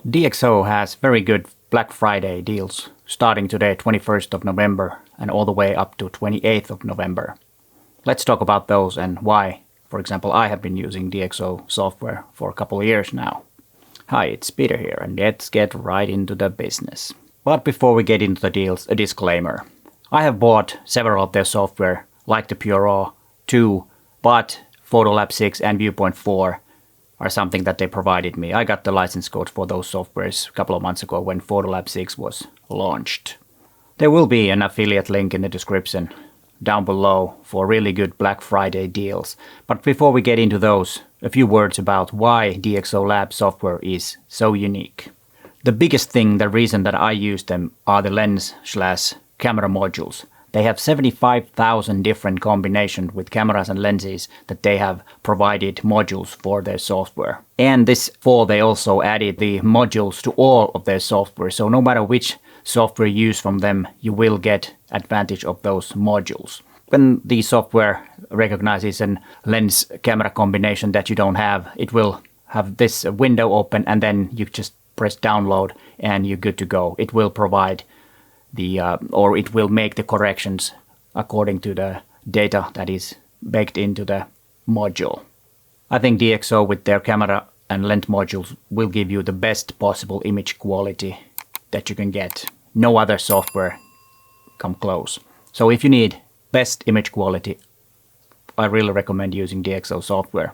DxO has very good Black Friday deals starting today 21st of November and all the way up to 28th of November. Let's talk about those and why, for example, I have been using DxO software for a couple of years now. Hi, it's Peter here and let's get right into the business. But before we get into the deals, a disclaimer. I have bought several of their software like the PureRAW 2, but PhotoLab 6 and Viewpoint 4 are something that they provided me. I got the license code for those softwares a couple of months ago when PhotoLab 6 was launched. There will be an affiliate link in the description down below for really good Black Friday deals. But before we get into those, a few words about why DxO Lab software is so unique. The biggest thing, the reason that I use them are the lens/camera modules. They have 75,000 different combinations with cameras and lenses that they have provided modules for their software. And this fall they also added the modules to all of their software. So no matter which software you use from them, you will get advantage of those modules. When the software recognizes a lens camera combination that you don't have, it will have this window open and then you just press download and you're good to go. It will provide or it will make the corrections according to the data that is baked into the module. I think DxO with their camera and lens modules will give you the best possible image quality that you can get. No other software come close. So if you need best image quality, I really recommend using DxO software.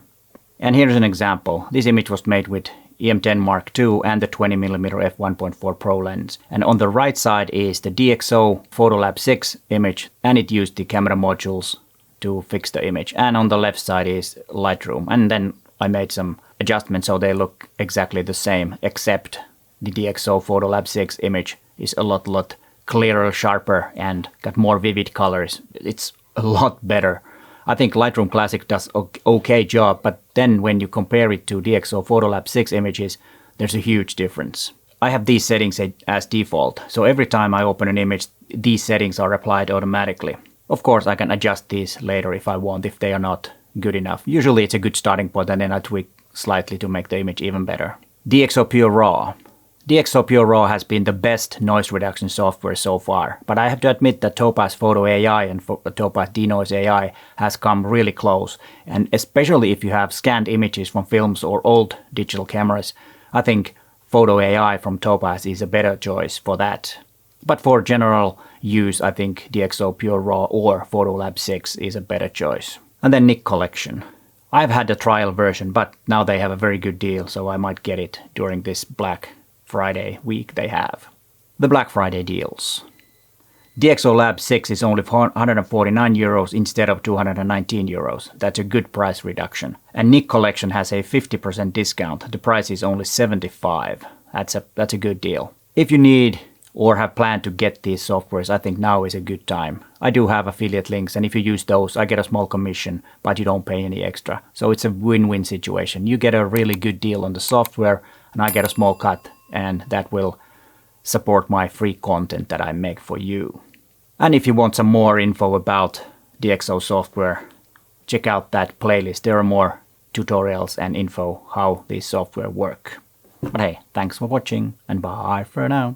And here's an example. This image was made with EM10 Mark II and the 20mm f1.4 Pro lens. And on the right side is the DxO PhotoLab 6 image, and it used the camera modules to fix the image. And on the left side is Lightroom. And then I made some adjustments so they look exactly the same, except the DxO PhotoLab 6 image is a lot clearer, sharper, and got more vivid colors. It's a lot better. I think Lightroom Classic does okay job, but then when you compare it to DxO PhotoLab 6 images, there's a huge difference. I have these settings as default, so every time I open an image, these settings are applied automatically. Of course, I can adjust these later if I want, if they are not good enough. Usually it's a good starting point and then I tweak slightly to make the image even better. DxO PureRAW. DxO PureRAW has been the best noise reduction software so far, but I have to admit that Topaz Photo AI and Topaz Denoise AI has come really close, and especially if you have scanned images from films or old digital cameras, I think Photo AI from Topaz is a better choice for that. But for general use, I think DxO PureRAW or PhotoLab 6 is a better choice. And then Nik Collection. I've had the trial version, but now they have a very good deal, so I might get it during this Black Friday week they have. The Black Friday deals. DxO Lab 6 is only 149 euros instead of 219 euros. That's a good price reduction. And Nik Collection has a 50% discount. The price is only 75. That's a good deal. If you need or have planned to get these softwares, I think now is a good time. I do have affiliate links, and if you use those, I get a small commission, but you don't pay any extra. So it's a win-win situation. You get a really good deal on the software, and I get a small cut, and that will support my free content that I make for you. And if you want some more info about DxO software, check out that playlist. There are more tutorials and info how these software work. But hey, thanks for watching and bye for now.